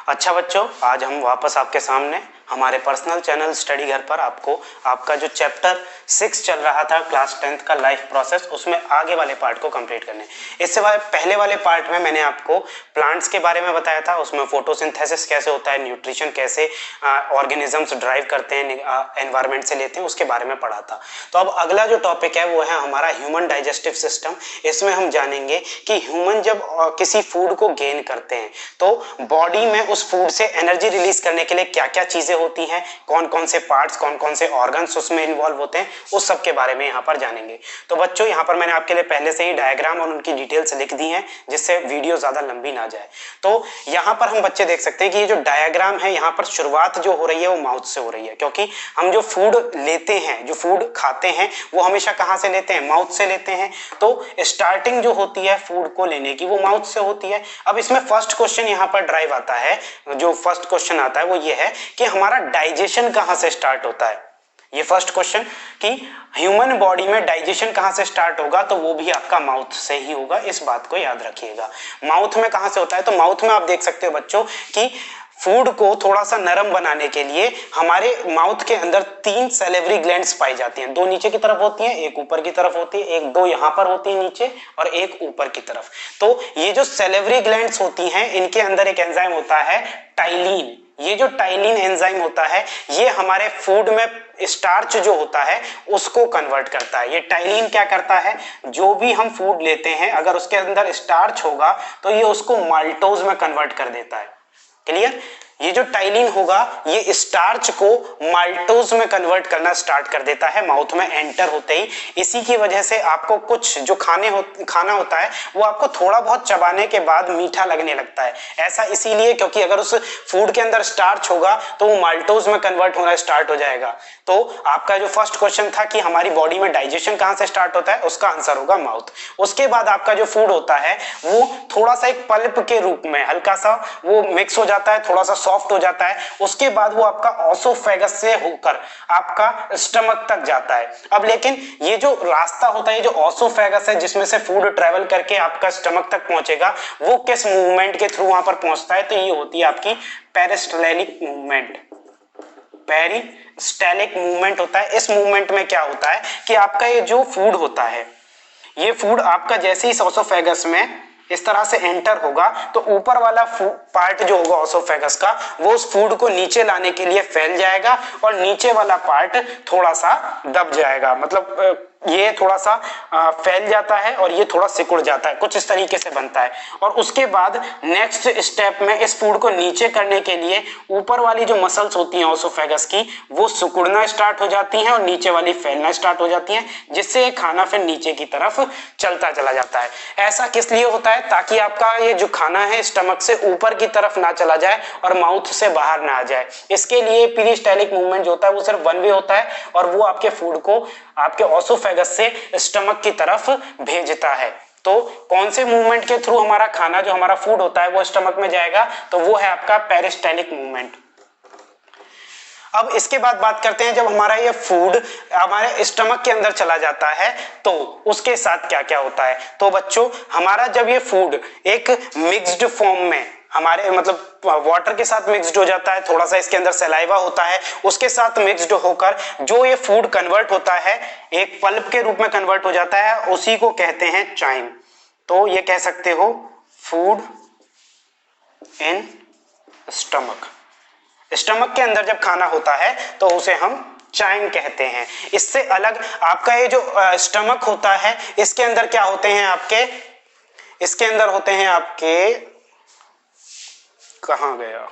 अच्छा बच्चों, आज हम वापस आपके सामने हमारे पर्सनल चैनल स्टडी घर पर आपको आपका जो चैप्टर 6 चल रहा था क्लास 10th का लाइफ प्रोसेस, उसमें आगे वाले पार्ट को कंप्लीट करने। इससे पहले वाले पार्ट में मैंने आपको प्लांट्स के बारे में बताया था, उसमें फोटोसिंथेसिस कैसे होता है, न्यूट्रिशन कैसे ऑर्गेनिजम्स ड्राइव करते हैं, एनवायरनमेंट से लेते हैं, उसके बारे में पढ़ा था। तो अब अगला जो टॉपिक है वो है हमारा ह्यूमन डाइजेस्टिव सिस्टम। इसमें हम जानेंगे कि ह्यूमन जब किसी फूड को गेन करते हैं तो बॉडी में उस फूड से एनर्जी रिलीज करने के लिए क्या क्या चीजें होती हैं, कौन कौन से पार्ट्स, कौन कौन से ऑर्गन्स उसमें इन्वॉल्व होते हैं, उस सब के बारे में यहाँ पर जानेंगे। तो बच्चों, यहाँ पर मैंने आपके लिए पहले से ही डायग्राम और उनकी डिटेल्स लिख दी हैं जिससे वीडियो ज्यादा लंबी ना जाए। तो यहाँ पर हम बच्चे देख सकते हैं कि ये जो डायग्राम है, यहाँ पर शुरुआत जो हो रही है वो माउथ से हो रही है, क्योंकि हम जो फूड लेते हैं, जो फूड खाते हैं, वो हमेशा कहाँ से लेते हैं? माउथ से लेते हैं। तो स्टार्टिंग जो होती है फूड को लेने की वो माउथ से होती है। अब इसमें फर्स्ट क्वेश्चन यहाँ पर ड्राइव आता है, जो फर्स्ट क्वेश्चन आता है वो ये है कि हमारा डाइजेशन कहाँ से स्टार्ट होता है। ये फर्स्ट क्वेश्चन कि ह्यूमन बॉडी में डाइजेशन कहाँ से स्टार्ट होगा, तो वो भी आपका माउथ से ही होगा, इस बात को याद रखिएगा। माउथ में कहाँ से होता है? तो माउथ में आप देख सकते हो बच्चों कि फूड को थोड़ा सा नरम बनाने के लिए हमारे माउथ के अंदर 3 सैलिवरी ग्लैंड्स पाई जाती हैं। 2 नीचे की तरफ होती हैं, एक ऊपर की तरफ होती है, एक 2 यहाँ पर होती है नीचे और एक ऊपर की तरफ। तो ये जो सैलिवरी ग्लैंड्स होती हैं, इनके अंदर एक एंजाइम होता है टाइलिन। ये जो टाइलिन एंजाइम होता है, ये हमारे फूड में स्टार्च जो होता है उसको कन्वर्ट करता है। ये टाइलिन क्या करता है? जो भी हम फूड लेते हैं, अगर उसके अंदर स्टार्च होगा तो ये उसको माल्टोज में कन्वर्ट कर देता है। क्लियर? ये जो टाइलिन होगा ये स्टार्च को माल्टोज में कन्वर्ट करना स्टार्ट कर देता है माउथ में एंटर होते ही। इसी की वजह से आपको कुछ जो खाना होता है वो आपको थोड़ा बहुत चबाने के बाद मीठा लगने लगता है। ऐसा इसीलिए क्योंकि अगर उस फूड के अंदर स्टार्च होगा तो वो माल्टोज में कन्वर्ट होना स्टार्ट हो जाएगा। तो आपका जो फर्स्ट क्वेश्चन था कि हमारी बॉडी में डाइजेशन कहां से स्टार्ट होता है, उसका आंसर होगा माउथ। उसके बाद आपका जो फूड होता है वो थोड़ा सा एक पल्प के रूप में हल्का सा वो मिक्स हो जाता है, थोड़ा सा सॉफ्ट हो जाता है। उसके बाद वो आपका ऑसोफेगस से होकर आपका स्टमक तक जाता है। अब लेकिन ये जो रास्ता होता है, जो ऑसोफेगस है जिसमें से फूड ट्रेवल करके आपका स्टमक तक पहुंचेगा, वो किस मूवमेंट के थ्रू वहां पर पहुंचता है? तो ये होती है आपकी पेरिस्टाल्टिक मूवमेंट। पेरिस्टाल्टिक मूवमेंट होता है। इस मूवमेंट में क्या होता है कि आपका ये जो फूड होता है, ये फूड आपका जैसे ही ऑसोफेगस में इस तरह से एंटर होगा तो ऊपर वाला पार्ट जो होगा ऑसोफेगस का, वो उस फूड को नीचे लाने के लिए फैल जाएगा और नीचे वाला पार्ट थोड़ा सा दब जाएगा। मतलब ये थोड़ा सा फैल जाता है और ये थोड़ा सिकुड़ जाता है, कुछ इस तरीके से बनता है। और उसके बाद नेक्स्ट स्टेप में इस फूड को नीचे करने के लिए ऊपर वाली जो मसल्स होती हैं ऑसोफेगस की, वो सिकुड़ना स्टार्ट हो जाती हैं और नीचे वाली फैलना स्टार्ट हो जाती हैं, जिससे ये खाना फिर नीचे की तरफ चलता चला जाता है। ऐसा किस लिए होता है? ताकि आपका ये जो खाना है स्टमक से ऊपर की तरफ ना चला जाए और माउथ से बाहर ना आ जाए। इसके लिए पेरिस्टाल्टिक मूवमेंट जो होता है वो सिर्फ वन वे होता है और वो आपके फूड को आपके ऑसोफेगस से स्टमक की तरफ भेजता है। तो कौन से मूवमेंट के थ्रू हमारा खाना, जो हमारा फूड होता है, वो स्टमक में जाएगा? तो वो है आपका पेरिस्टाल्टिक मूवमेंट। अब इसके बाद बात करते हैं, जब हमारा ये फूड हमारे स्टमक के अंदर चला जाता है तो उसके साथ क्या क्या होता है। तो बच्चों, हमारा जब ये फूड एक मिक्स्ड फॉर्म में हमारे मतलब वाटर के साथ मिक्स्ड हो जाता है, थोड़ा सा इसके अंदर सलाइवा होता है, उसके साथ मिक्स्ड होकर जो ये फूड कन्वर्ट होता है, एक पल्प के रूप में कन्वर्ट हो जाता है, उसी को कहते हैं चाइम। तो ये कह सकते हो फूड इन स्टमक। स्टमक के अंदर जब खाना होता है तो उसे हम चाइम कहते हैं। इससे अलग आपका ये जो स्टमक होता है, इसके अंदर क्या होते हैं आपके? इसके अंदर होते हैं आपके, कहां गया,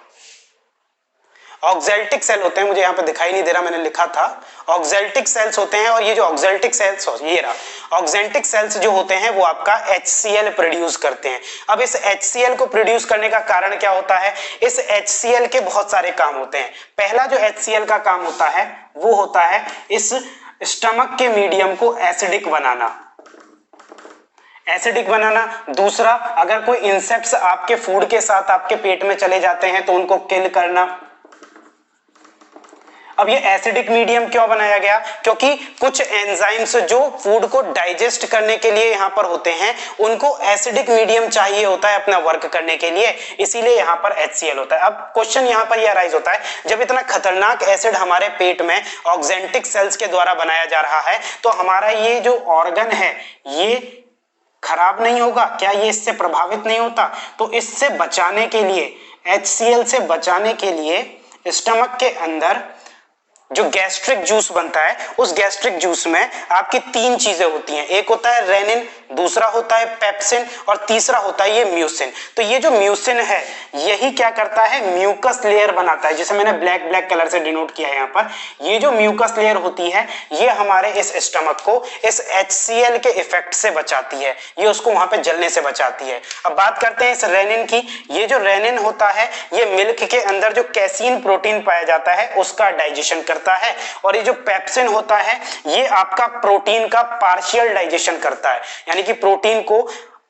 ऑक्सैल्टिक सेल होते हैं। मुझे यहाँ पे दिखाई नहीं दे रहा, मैंने लिखा था ऑक्सैल्टिक सेल्स होते हैं। और ये जो ऑक्सैल्टिक सेल्स, ये रहा ऑक्सैल्टिक सेल्स जो होते हैं वो आपका HCl प्रोड्यूस करते हैं। अब इस HCl को प्रोड्यूस करने का कारण क्या होता है? इस HCl के बहुत सारे काम होते हैं। पहला जो HCl का काम होता है वो होता है इस स्टमक के मीडियम को एसिडिक बनाना। एसिडिक बनाना। दूसरा, अगर कोई इंसेक्ट्स आपके फूड के साथ आपके पेट में चले जाते हैं तो उनको किल करना। अब ये एसिडिक मीडियम क्यों बनाया गया? क्योंकि कुछ एंजाइम्स जो फूड को डाइजेस्ट करने के लिए यहाँ पर होते हैं, उनको एसिडिक मीडियम चाहिए होता है अपना वर्क करने के लिए, इसीलिए यहाँ पर HCl होता है। अब क्वेश्चन यहाँ पर यह अराइज होता है, जब इतना खतरनाक एसिड हमारे पेट में ऑक्जेंटिक सेल्स के द्वारा बनाया जा रहा है, तो हमारा ये जो ऑर्गन है ये खराब नहीं होगा क्या? ये इससे प्रभावित नहीं होता? तो इससे बचाने के लिए, HCl से बचाने के लिए स्टमक के अंदर जो गैस्ट्रिक जूस बनता है, उस गैस्ट्रिक जूस में आपकी 3 चीजें होती हैं। एक होता है रेनिन, दूसरा होता है पेप्सिन और तीसरा होता है ये म्यूसिन। तो ये जो म्यूसिन है यही क्या करता है? म्यूकस लेयर बनाता है, जिसे मैंने ब्लैक कलर से डिनोट किया है यहाँ पर। ये जो म्यूकस लेयर होती है ये हमारे इस स्टमक को इस HCl के इफेक्ट से बचाती है, ये उसको वहां पे जलने से बचाती है। अब बात करते हैं इस रेनिन की। ये जो रेनिन होता है ये मिल्क के अंदर जो कैसीन प्रोटीन पाया जाता है उसका डाइजेशन करता है, और ये जो पेप्सिन होता है ये आपका प्रोटीन का पार्शियल डाइजेशन करता है, यानी कि प्रोटीन को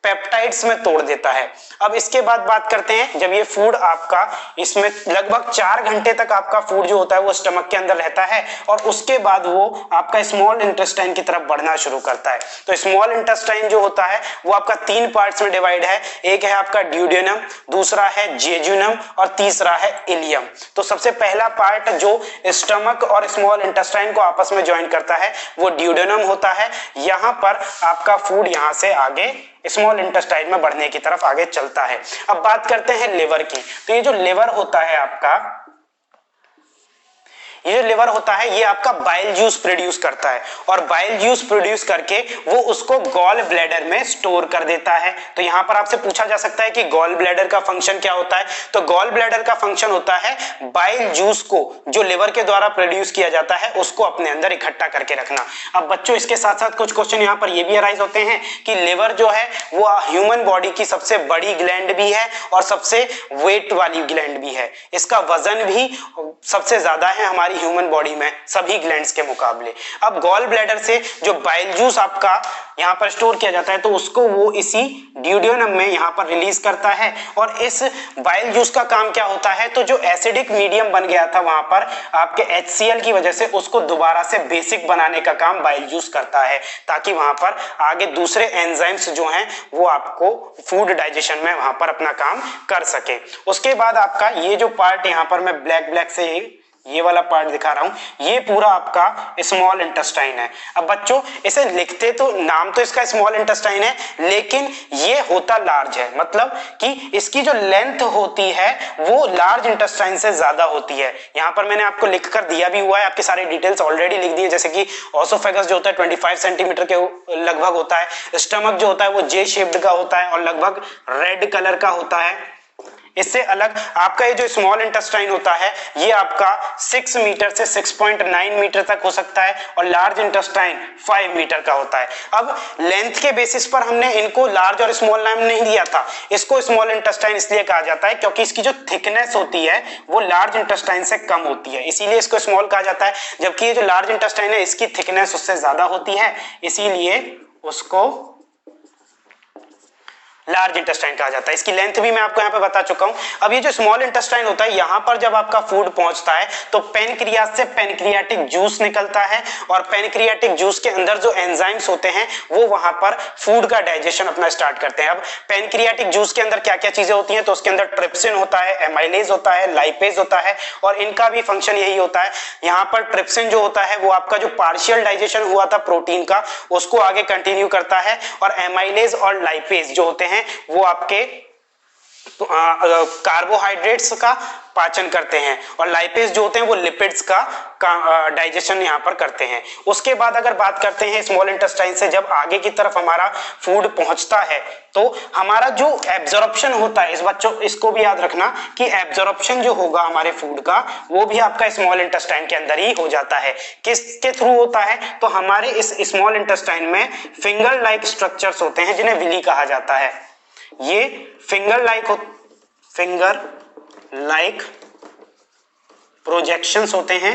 पेप्टाइड्स में तोड़ देता है। अब इसके बाद बात करते हैं, जब ये फूड आपका इसमें लगभग 4 घंटे तक आपका फूड जो होता है वो स्टमक के अंदर रहता है, और उसके बाद वो आपका स्मॉल इंटेस्टाइन की तरफ बढ़ना शुरू करता है। तो स्मॉल इंटेस्टाइन जो होता है वो आपका 3 पार्ट्स में डिवाइड है। एक है आपका ड्यूडेनम, दूसरा है जेजुनम और तीसरा है इलियम। तो सबसे पहला पार्ट जो स्टमक और स्मॉल इंटेस्टाइन को आपस में ज्वाइन करता है वो ड्यूडेनम होता है। यहां पर आपका फूड यहां से आगे स्मॉल इंटेस्टाइन में बढ़ने की तरफ आगे चलता है। अब बात करते हैं लिवर की। तो ये जो लिवर होता है आपका, ये जो लिवर होता है ये आपका बाइल जूस प्रोड्यूस करता है, और बाइल जूस प्रोड्यूस करके वो उसको गॉल ब्लैडर में स्टोर कर देता है। तो यहां पर आपसे पूछा जा सकता है कि गॉल ब्लैडर का फंक्शन क्या होता है? तो गॉल ब्लैडर का फंक्शन होता है बाइल जूस को जो लिवर के द्वारा प्रोड्यूस किया जाता है उसको अपने अंदर इकट्ठा करके रखना। अब बच्चों इसके साथ साथ कुछ क्वेश्चन यहाँ पर ये भी अराइज होते हैं कि लिवर जो है वो ह्यूमन बॉडी की सबसे बड़ी ग्लैंड भी है और सबसे वेट वाली ग्लैंड भी है, इसका वजन भी सबसे ज्यादा है हमारी ह्यूमन बॉडी में सभी ग्लैंड्स के मुकाबले। अब गॉल ब्लैडर से जो बाइल जूस आपका यहाँ पर स्टोर किया जाता है तो उसको वो इसी ड्यूडेनम में यहाँ पर रिलीज करता है, और इस बाइल जूस का काम क्या होता है? तो जो एसिडिक मीडियम बन गया था वहां पर आपके HCl की वजह से उसको दोबारा से बेसिक बनाने का काम बाइल जूस करता है, ताकि वहां पर आगे दूसरे एंजाइम्स जो हैं वो आपको फूड डाइजेशन में वहां पर अपना काम कर सके। उसके बाद आपका ये जो पार्ट यहाँ पर मैं ब्लैक से ये वाला पार्ट दिखा रहा हूं, ये पूरा आपका स्मॉल इंटेस्टाइन है। अब बच्चों इसे लिखते तो नाम तो इसका स्मॉल इंटेस्टाइन है, लेकिन ये होता लार्ज है, मतलब कि इसकी जो लेंथ होती है वो लार्ज इंटेस्टाइन से ज्यादा होती है। यहाँ पर मैंने आपको लिख कर दिया भी हुआ है, आपके सारे डिटेल्स ऑलरेडी लिख दिए, जैसे कि ओसोफेगस जो होता है 25 सेंटीमीटर के लगभग होता है, स्टमक जो होता है वो जे शेप्ड का होता है और लगभग रेड कलर का होता है। इससे अलग आपका ये जो स्मॉल इंटेस्टाइन होता है ये आपका 6 मीटर से 6.9 मीटर तक हो सकता है, और लार्ज इंटेस्टाइन 5 मीटर का होता है। अब लेंथ के बेसिस पर हमने इनको लार्ज और स्मॉल नाम नहीं दिया था, इसको स्मॉल इंटेस्टाइन इसलिए कहा जाता है क्योंकि इसकी जो थिकनेस होती है वो लार्ज इंटेस्टाइन से कम होती है, इसीलिए इसको स्मॉल कहा जाता है। जबकि ये जो लार्ज इंटेस्टाइन है इसकी थिकनेस उससे ज्यादा होती है, इसीलिए उसको लार्ज इंटेस्टाइन कहा जाता है। इसकी लेंथ भी मैं आपको यहाँ पे बता चुका हूँ। अब ये जो स्मॉल इंटेस्टाइन होता है यहाँ पर जब आपका फूड पहुंचता है तो पेनक्रियास से पेनक्रियाटिक जूस निकलता है, और पेनक्रियाटिक जूस के अंदर जो एंजाइम्स होते हैं वो वहां पर फूड का डाइजेशन अपना स्टार्ट करते हैं। अब पेनक्रियाटिक जूस के अंदर क्या क्या चीजें होती हैं? तो उसके अंदर ट्रिप्सिन होता है, एमाइलेज होता है, लाइपेज होता है, और इनका भी फंक्शन यही होता है। यहाँ पर ट्रिप्सिन जो होता है वो आपका जो पार्शियल डाइजेशन हुआ था प्रोटीन का उसको आगे कंटिन्यू करता है, और एमाइलेज और लाइपेज जो होते हैं वो आपके कार्बोहाइड्रेट्स का पाचन करते हैं, और लाइपेज जो होते हैं वो लिपिड्स का डाइजेशन यहाँ पर करते हैं। उसके बाद अगर बात करते हैं स्मॉल इंटेस्टाइन से जब आगे की तरफ हमारा फूड पहुंचता है तो हमारा जो एब्जॉर्प्शन होता है, इस बच्चों इसको भी याद रखना कि एब्जॉर्प्शन जो होगा हमारे फूड का वो भी आपका स्मॉल इंटेस्टाइन के अंदर ही हो जाता है। किसके थ्रू होता है? तो हमारे इस स्मॉल इंटेस्टाइन में फिंगर लाइक स्ट्रक्चर्स होते हैं जिन्हें विली कहा जाता है। ये फिंगर लाइक प्रोजेक्शंस होते हैं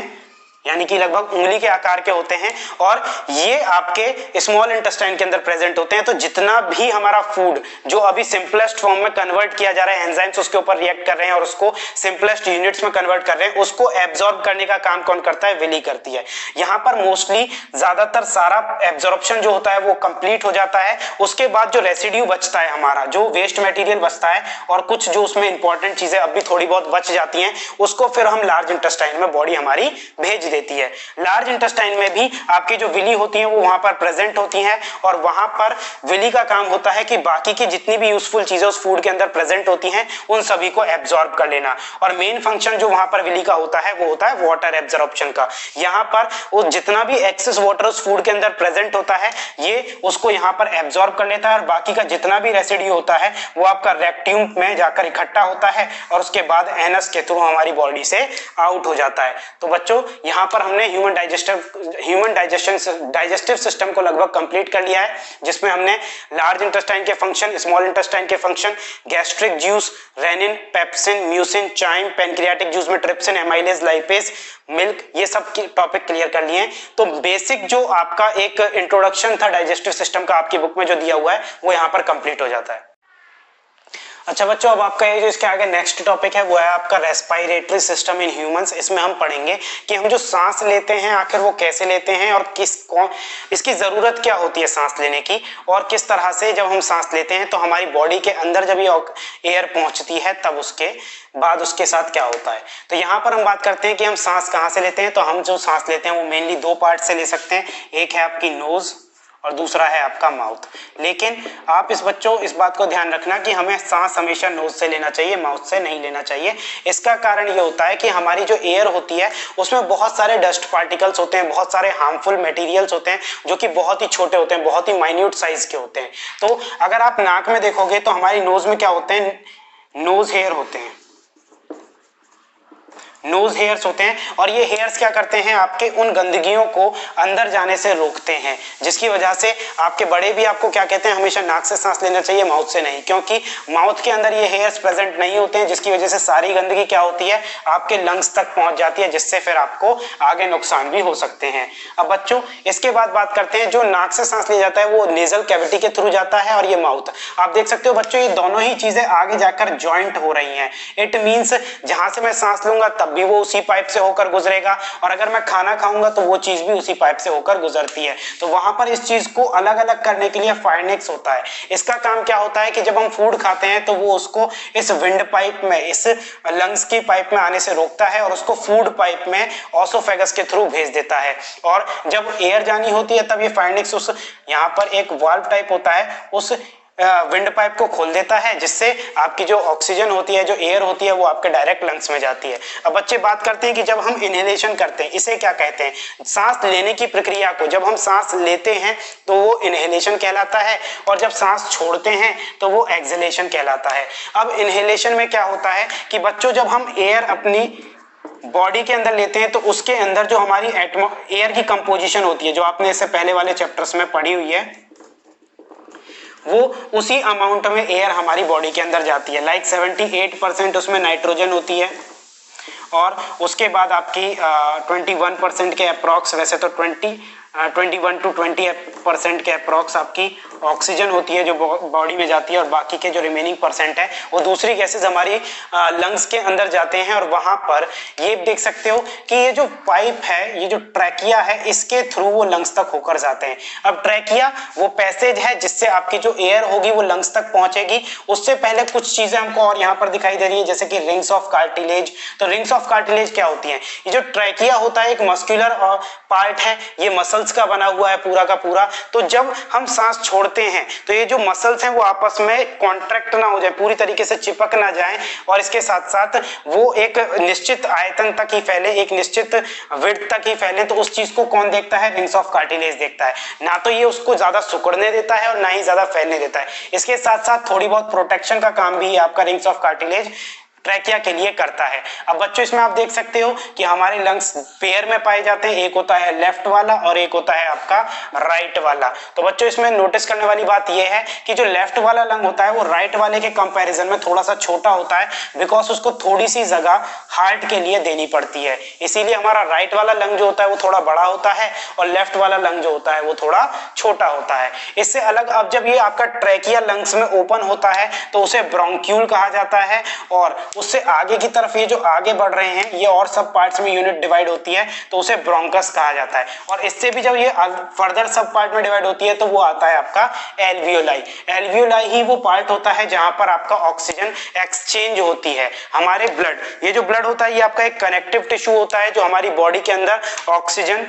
यानी कि लगभग उंगली के आकार के होते हैं और ये आपके स्मॉल इंटेस्टाइन के अंदर प्रेजेंट होते हैं। तो जितना भी हमारा फूड जो अभी सिंपलेस्ट फॉर्म में कन्वर्ट किया जा रहा है, एंजाइम्स उसके ऊपर रिएक्ट कर रहे हैं और उसको सिंपलेस्ट यूनिट्स में कन्वर्ट कर रहे हैं, उसको एब्जॉर्ब करने का काम कौन करता है? विली करती है। यहाँ पर मोस्टली ज्यादातर सारा एब्जॉर्प्शन जो होता है वो कंप्लीट हो जाता है। उसके बाद जो रेसिड्यू बचता है, हमारा जो वेस्ट मटेरियल बचता है और कुछ जो उसमें इंपॉर्टेंट चीजें अब भी थोड़ी बहुत बच जाती हैं, उसको फिर हम लार्ज इंटेस्टाइन में बॉडी हमारी भेज देती है। लार्ज इंटेस्टाइन में भी आपकी जो विली होती है वो वहां पर प्रेजेंट होती हैं और वहां पर विली का काम होता है कि बाकी की जितनी भी यूजफुल चीजें उस फूड के अंदर प्रेजेंट होती हैं उन सभी को एब्जॉर्ब कर लेना। और मेन फंक्शन जो वहां पर विली का होता है वो होता है वाटर एब्जॉर्प्शन का। यहाँ पर वो जितना भी एक्सेस वाटर उस फूड के अंदर प्रेजेंट होता है ये उसको यहाँ पर एब्जॉर्ब कर लेता है और बाकी का जितना भी रेसिड्यू होता है वो आपका रेक्ट्यूम में जाकर इकट्ठा होता है और उसके बाद एनस के थ्रू हमारी बॉडी से आउट हो जाता है। तो बच्चों यहाँ पर हमने ह्यूमन डाइजेस्टिव सिस्टम को लगभग कंप्लीट कर लिया है, जिसमें हमने लार्ज इंटेस्टाइन के फंक्शन, स्मॉल इंटेस्टाइन के function, gastric juice, rennin, pepsin, mucin, chyme, pancreatic juice में ट्रिप्सिन, एमाइलेज, लाइपेज, मिल्क, ये सब की टॉपिक क्लियर कर लिए हैं। तो बेसिक जो आपका एक इंट्रोडक्शन था डाइजेस्टिव सिस्टम का आपकी बुक में जो दिया हुआ है वो यहाँ पर कंप्लीट हो जाता है। अच्छा बच्चों, अब आपका ये जो इसके आगे नेक्स्ट टॉपिक है वो है आपका रेस्पिरेटरी सिस्टम इन ह्यूमंस। इसमें हम पढ़ेंगे कि हम जो सांस लेते हैं आखिर वो कैसे लेते हैं और इसकी जरूरत क्या होती है सांस लेने की, और किस तरह से जब हम सांस लेते हैं तो हमारी बॉडी के अंदर जब ये एयर पहुंचती है तब उसके बाद उसके साथ क्या होता है। तो यहाँ पर हम बात करते हैं कि हम सांस कहाँ से लेते हैं। तो हम जो सांस लेते हैं वो मेनली दो पार्ट से ले सकते हैं, एक है आपकी नोज और दूसरा है आपका माउथ। लेकिन आप इस बात को ध्यान रखना कि हमें सांस हमेशा नोज से लेना चाहिए, माउथ से नहीं लेना चाहिए। इसका कारण ये होता है कि हमारी जो एयर होती है उसमें बहुत सारे डस्ट पार्टिकल्स होते हैं, बहुत सारे हार्मफुल मटेरियल्स होते हैं जो कि बहुत ही छोटे होते हैं, बहुत ही माइन्यूट साइज के होते हैं। तो अगर आप नाक में देखोगे तो हमारी नोज में क्या होते हैं? नोज हेयर होते हैं, नोज हेयर्स होते हैं और ये हेयर्स क्या करते हैं? आपके उन गंदगियों को अंदर जाने से रोकते हैं, जिसकी वजह से आपके बड़े भी आपको क्या कहते हैं? हमेशा नाक से सांस लेना चाहिए, माउथ से नहीं, क्योंकि माउथ के अंदर ये हेयर्स प्रेजेंट नहीं होते हैं, जिसकी वजह से सारी गंदगी क्या होती है? आपके लंग्स तक पहुंच जाती है, जिससे फिर आपको आगे नुकसान भी हो सकते हैं। अब बच्चों इसके बाद बात करते हैं, जो नाक से सांस लिया जाता है वो नेजल कैविटी के थ्रू जाता है और ये माउथ। आप देख सकते हो बच्चों ये दोनों ही चीजें आगे जाकर ज्वाइंट हो रही हैं। इट मीन्स जहां से मैं सांस लूंगा तब भी वो उसी पाइप से होकर गुजरेगा और अगर मैं खाना खाऊंगा तो वो चीज भी उसी पाइप से होकर गुजरती है। तो वहां पर इस चीज को अलग अलग करने के लिए फाइनेक्स होता है। इसका काम क्या होता है कि जब हम फूड खाते हैं तो वो उसको इस विंड पाइप में, इस लंग्स की पाइप में आने से रोकता है और उसको फूड पाइप में ऑसोफेगस के थ्रू भेज देता है। और जब एयर जानी होती है तब ये फाइनेक्स उस यहाँ पर एक वाल्व टाइप होता है, उस विंड पाइप को खोल देता है, जिससे आपकी जो ऑक्सीजन होती है, जो एयर होती है वो आपके डायरेक्ट लंग्स में जाती है। अब बच्चे बात करते हैं कि जब हम इनहेलेशन करते हैं इसे क्या कहते हैं? सांस लेने की प्रक्रिया को जब हम सांस लेते हैं तो वो इनहेलेशन कहलाता है और जब सांस छोड़ते हैं तो वो एक्सहेलेशन कहलाता है। अब इनहेलेशन में क्या होता है कि बच्चों जब हम एयर अपनी बॉडी के अंदर लेते हैं तो उसके अंदर जो हमारी एयर की कंपोजिशन होती है, जो आपने इससे पहले वाले चैप्टर्स में पढ़ी हुई है, वो उसी अमाउंट में एयर हमारी बॉडी के अंदर जाती है। लाइक 78% उसमें नाइट्रोजन होती है और उसके बाद आपकी 21% के अप्रॉक्स, वैसे तो 21 to 20% के अप्रॉक्स आपकी ऑक्सीजन होती है जो बॉडी में जाती है और बाकी के जो रिमेनिंग परसेंट है वो दूसरी गैसेज हमारी लंग्स के अंदर जाते हैं। और वहां पर ये देख सकते हो कि ये जो पाइप है, ये जो ट्रैकिया है, इसके थ्रू वो लंग्स तक होकर जाते हैं। अब ट्रैकिया वो पैसेज है जिससे आपकी जो एयर होगी वो लंग्स तक पहुंचेगी। उससे पहले कुछ चीजें हमको और यहाँ पर दिखाई दे रही है, जैसे कि रिंग्स ऑफ कार्टिलेज। तो रिंग्स ऑफ कार्टिलेज क्या होती है? ये जो ट्रैकिया होता है एक मस्कुलर पार्ट है, ये मसल्स का बना हुआ है पूरा का पूरा। तो जब हम सांस छोड़ते हैं तो ये जो मसल्स हैं वो आपस में कॉन्ट्रैक्ट ना हो जाए, पूरी तरीके से चिपक ना जाए और इसके साथ साथ वो एक निश्चित आयतन तक ही फैले, एक निश्चित विड्थ तक ही फैले। तो उस चीज को कौन देखता है? रिंग्स ऑफ कार्टिलेज देखता है। ना तो ये उसको ज्यादा सिकुड़ने देता है और ना ही ज्यादा फैलने देता है। इसके साथ साथ थोड़ी बहुत प्रोटेक्शन का काम भी है आपका रिंग्स ऑफ कार्टिलेज ट्रैकिया के लिए करता है। अब बच्चों इसमें आप देख सकते हो कि हमारे लंग्स पेयर में पाए जाते हैं, एक होता है लेफ्ट वाला और एक होता है आपका राइट वाला। तो बच्चों इसमें नोटिस करने वाली बात यह है कि जो लेफ्ट वाला लंग होता है वो राइट वाले के कंपैरिजन में थोड़ा सा छोटा होता है, बिकॉज उसको थोड़ी सी जगह हार्ट के लिए देनी पड़ती है, इसीलिए हमारा राइट वाला लंग जो होता है वो थोड़ा बड़ा होता है और लेफ्ट वाला लंग जो होता है वो थोड़ा छोटा होता है। इससे अलग अब जब ये आपका ट्रैकिया लंग्स में ओपन होता है तो उसे ब्रोंक्यूल कहा जाता है, और उससे आगे की तरफ ये जो आगे बढ़ रहे हैं ये और सब पार्ट्स में यूनिट डिवाइड होती है तो उसे ब्रोंकस कहा जाता है, और इससे भी जब ये फर्दर सब पार्ट में डिवाइड होती है तो वो आता है आपका एल्वियोलाई। एल्वियोलाई ही वो पार्ट होता है जहां पर आपका ऑक्सीजन एक्सचेंज होती है। हमारे ब्लड, ये जो ब्लड होता है ये आपका एक कनेक्टिव टिश्यू होता है जो हमारी बॉडी के अंदर ऑक्सीजन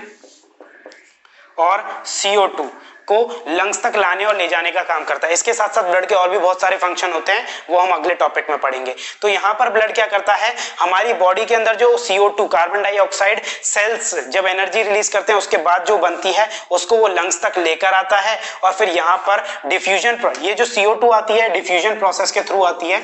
और CO2 को लंग्स तक लाने और ले जाने का काम करता है। इसके साथ साथ ब्लड के और भी बहुत सारे फंक्शन होते हैं, वो हम अगले टॉपिक में पढ़ेंगे। तो यहाँ पर ब्लड क्या करता है, हमारी बॉडी के अंदर जो CO2 कार्बन डाइऑक्साइड सेल्स जब एनर्जी रिलीज करते हैं उसके बाद जो बनती है उसको वो लंग्स तक लेकर आता है, और फिर यहाँ पर डिफ्यूजन, ये जो CO2 आती है डिफ्यूजन प्रोसेस के थ्रू आती है।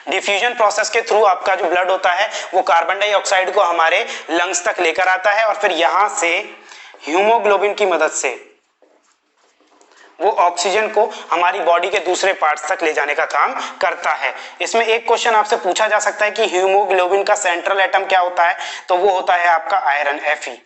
डिफ्यूजन प्रोसेस के थ्रू आपका जो ब्लड होता है वो कार्बन डाइऑक्साइड को हमारे लंग्स तक लेकर आता है, और फिर यहां से हीमोग्लोबिन की मदद से वो ऑक्सीजन को हमारी बॉडी के दूसरे पार्ट्स तक ले जाने का काम करता है। इसमें एक क्वेश्चन आपसे पूछा जा सकता है कि हीमोग्लोबिन का सेंट्रल एटम क्या होता है, तो वो होता है आपका आयरन, Fe।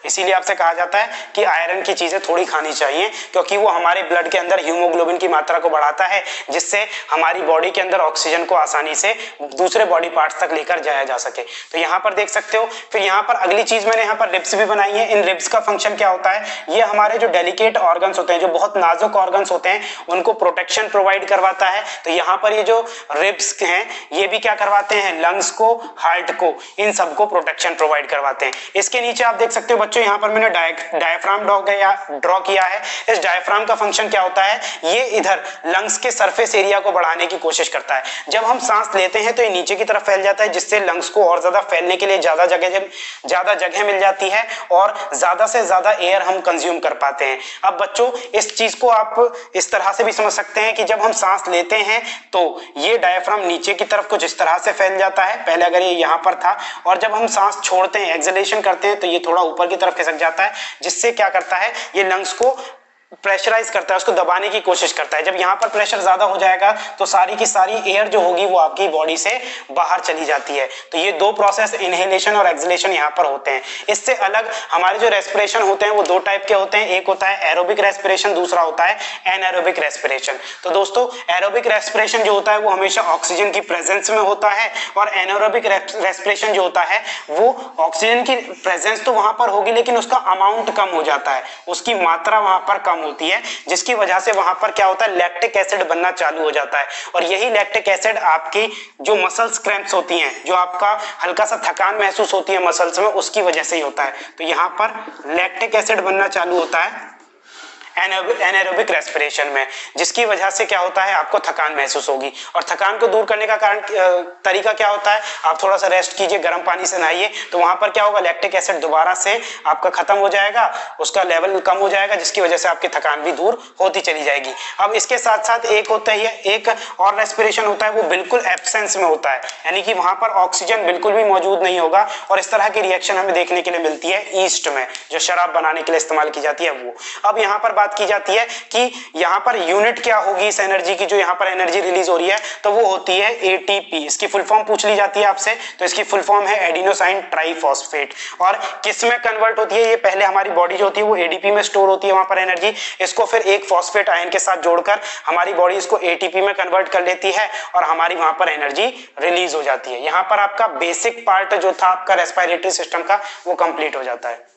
इसीलिए आपसे कहा जाता है कि आयरन की चीजें थोड़ी खानी चाहिए, क्योंकि वो हमारे ब्लड के अंदर हीमोग्लोबिन की मात्रा को बढ़ाता है, जिससे हमारी बॉडी के अंदर ऑक्सीजन को आसानी से दूसरे बॉडी पार्ट्स तक लेकर जाया जा सके। तो यहाँ पर देख सकते हो। फिर यहाँ पर अगली चीज मैंने यहाँ पर रिब्स भी बनाई है। इन रिब्स का फंक्शन क्या होता है, ये हमारे जो डेलिकेट ऑर्गन्स होते हैं, जो बहुत नाजुक ऑर्गन्स होते हैं, उनको प्रोटेक्शन प्रोवाइड करवाता है। तो यहाँ पर ये जो रिब्स हैं ये भी क्या करवाते हैं, लंग्स को, हार्ट को, इन सबको प्रोटेक्शन प्रोवाइड करवाते हैं। इसके नीचे आप देख सकते हो बच्चों, यहाँ पर मैंने डायफ्राम ड्रॉ किया है। इस डायफ्राम का फंक्शन क्या होता है, ये इधर लंग्स के सरफेस एरिया को बढ़ाने की कोशिश करता है। जब हम सांस लेते हैं तो ये नीचे की तरफ फैल जाता है, जिससे लंग्स को और ज्यादा फैलने के लिए ज्यादा जगह मिल जाती है और ज्यादा से ज्यादा एयर हम कंज्यूम कर पाते हैं। अब बच्चों इस चीज को आप इस तरह से भी समझ सकते हैं कि जब हम सांस लेते हैं तो ये डायफ्राम नीचे की तरफ कुछ इस तरह से फैल जाता है, पहले अगर ये यहाँ पर था, और जब हम सांस छोड़ते हैं, एक्सहेलेशन करते हैं, तो ये थोड़ा ऊपर की तरफ खिसक जाता है, जिससे क्या करता है, ये लंग्स को प्रेशराइज करता है, उसको दबाने की कोशिश करता है। जब यहाँ पर प्रेशर ज्यादा हो जाएगा तो सारी की सारी एयर जो होगी वो आपकी बॉडी से बाहर चली जाती है। तो ये दो प्रोसेस, इनहेलेशन और एक्सहेलेशन, यहाँ पर होते हैं। इससे अलग हमारे जो रेस्पिरेशन होते हैं वो दो टाइप के होते हैं, एक होता है एरोबिक रेस्पिरेशन, दूसरा होता है एनारोबिक रेस्पिरेशन। तो दोस्तों एरोबिक रेस्पिरेशन जो होता है वो हमेशा ऑक्सीजन की प्रेजेंस में होता है, और एनारोबिक रेस्पिरेशन जो होता है वो ऑक्सीजन की प्रेजेंस तो वहां पर होगी लेकिन उसका अमाउंट कम हो जाता है, उसकी मात्रा वहां पर कम होती है, जिसकी वजह से वहां पर क्या होता है, लैक्टिक एसिड बनना चालू हो जाता है। और यही लैक्टिक एसिड आपकी जो मसल्स क्रैम्प्स होती हैं, जो आपका हल्का सा थकान महसूस होती है मसल्स में, उसकी वजह से ही होता है। तो यहां पर लैक्टिक एसिड बनना चालू होता है एनारोबिक रेस्पिरेशन में, जिसकी वजह से क्या होता है, आपको थकान महसूस होगी। और थकान को दूर करने का तरीका क्या होता है, आप थोड़ा सा रेस्ट कीजिए, गर्म पानी से नहाइए, तो वहां पर क्या होगा, लैक्टिक एसिड दोबारा से आपका खत्म हो जाएगा, उसका लेवल कम हो जाएगा, जिसकी वजह से आपकी थकान भी दूर होती चली जाएगी। अब इसके साथ साथ एक होता है, एक और रेस्पिरेशन होता है, वो बिल्कुल एब्सेंस में होता है, यानी कि वहां पर ऑक्सीजन बिल्कुल भी मौजूद नहीं होगा, और इस तरह की रिएक्शन हमें देखने के लिए मिलती है ईस्ट में, जो शराब बनाने के लिए इस्तेमाल की जाती है वो। अब यहाँ पर बात की जाती है कि यहाँ पर यूनिट क्या होगी इस एनर्जी की, जो यहाँ पर एनर्जी रिलीज हो रही है, तो वो होती है एटीपी। इसकी फुल फॉर्म पूछ ली जाती है आपसे, तो इसकी फुल फॉर्म है एडिनोसाइन ट्राइफॉस्फेट। और किस में कन्वर्ट होती है, ये पहले हमारी बॉडी जो होती है वो एडीपी में स्टोर होती है वहां पर एनर्जी, इसको फिर एक फॉस्फेट आयन के साथ जोड़कर हमारी बॉडी इसको एटीपी में कन्वर्ट कर लेती है, और हमारी वहां पर एनर्जी रिलीज हो जाती है। यहाँ पर आपका बेसिक पार्ट जो था आपका रेस्पिरेटरी सिस्टम का वो कंप्लीट हो जाता है।